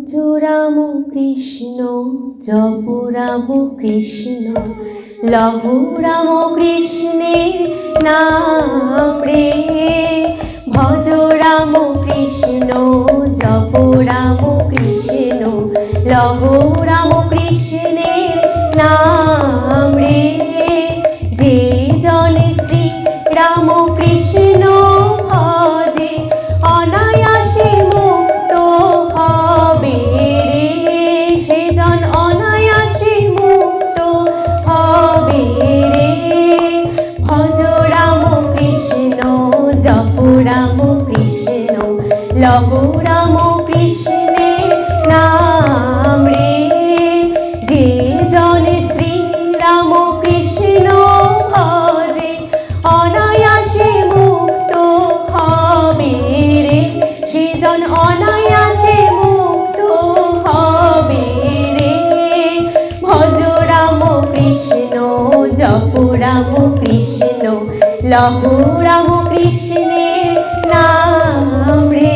ভজো রাম কৃষ্ণ জপ রাম কৃষ্ণ লহ রাম কৃষ্ণের নাম রে। ভজো রাম কৃষ্ণ জপ রাম কৃষ্ণ লহ রাম কৃষ্ণের নাম রে। যে জন শ্রী রাম কৃষ্ণ ভজে অনায়াসে মুক্ত হবে রে। সে জন অনায়াসে মুক্ত হবে রে। ভজ রাম কৃষ্ণ জপ রাম কৃষ্ণ লহ রাম কৃষ্ণের নাম রে। যে জন শ্রী রাম কৃষ্ণ ভজে অনায়াসে মুক্ত হবে রে। সে জন অনায়াসে মুক্ত হবে রে। ভজ রাম কৃষ্ণ জপ রাম কৃষ্ণ লহ রাম কৃষ্ণের নাম রে।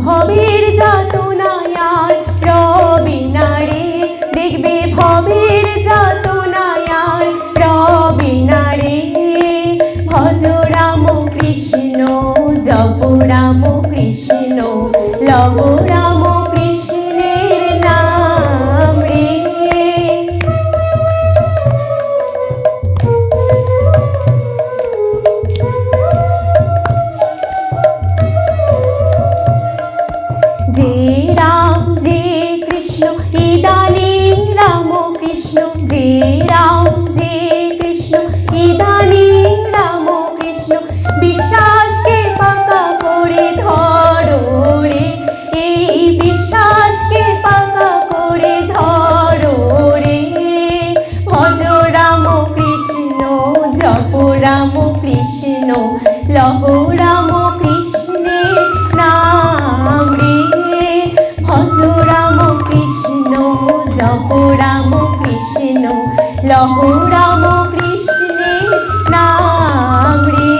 ভবের যাতনায় আর রবে না রে। দেখবে ভবের যাতনায় আর রবে না রে। ভজ রাম কৃষ্ণ জপ রাম কৃষ্ণ লহ রাম কৃষ্ণের নাম রে। যে রাম যে কৃষ্ণ ইদানীং রাম কৃষ্ণ। যে রাম যে কৃষ্ণ ইদানীং রাম কৃষ্ণ। বিশ্বাসকে পাকা করে ধরো রে। এই বিশ্বাসকে পাকা করে ধরো রে। ভজ রাম কৃষ্ণ জপ রাম কৃষ্ণ লহ রাম কৃষ্ণের নাম রে। ভজ রাম কৃষ্ণ জপ রাম কৃষ্ণ লহ রাম কৃষ্ণের নাম রে।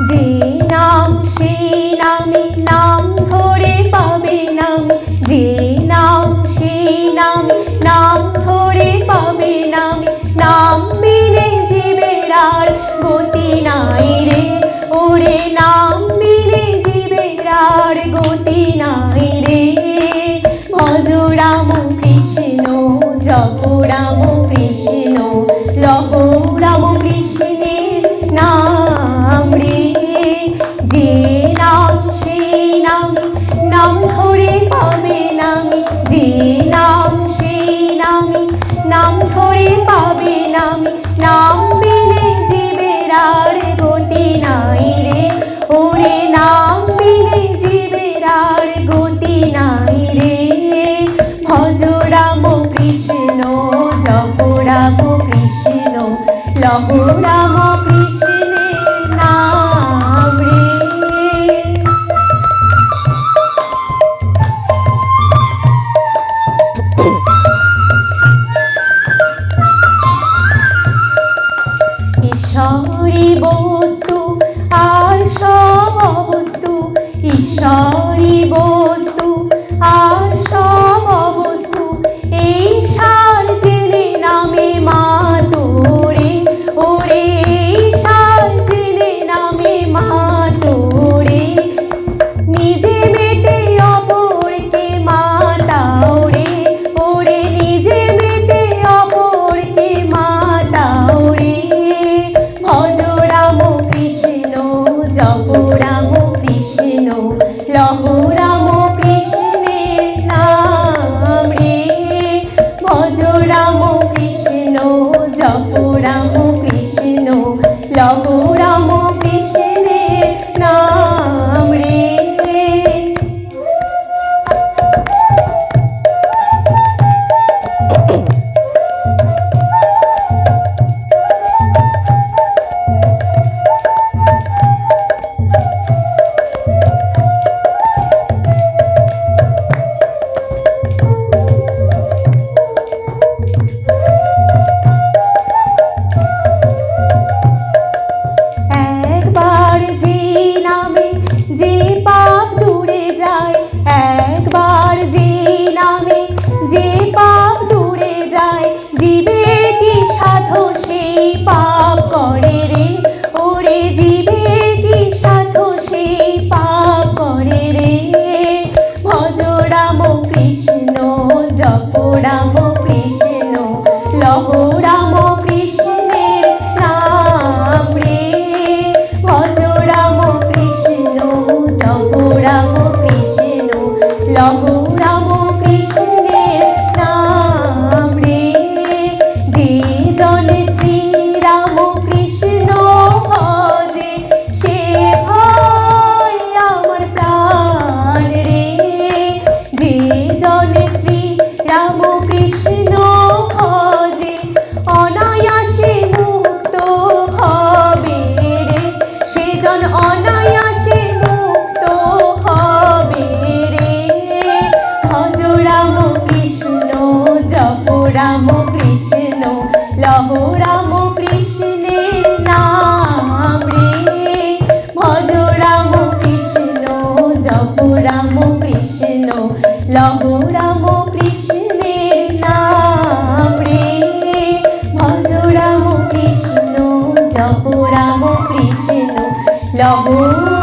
যে নাম সেই নামে নাম ধরে পাবে নাম। যে নাম সেই নামে নাম ধরে পাবে নাম। নাম বিনে জীবের আর গতি নাই রে। ওরে নাম বিনে জীবের আর গতি নাই রে। ভজ রাম কৃষ্ণ জপ রাম কৃষ্ণ লহ রাম কৃষ্ণের নাম রে। যে নাম সেই নাম নাম ধরে পাবে নাম। যে নাম সেই নাম নাম ধরে পাবে নাম। নাম বিনে জীবের আর গতি নাই রে। ওরে নাম বিনে জীবের আর গতি নাই রে। ভজ রাম কৃষ্ণ জপ রাম কৃষ্ণ লহ রাম কৃষ্ণের নাম রে। ঈশ্বরী বস্তু আর সব অবস্তু। ঈশ্বরী বস্তু আর সব অবস্তু এই সার জেনে নামে মা লহ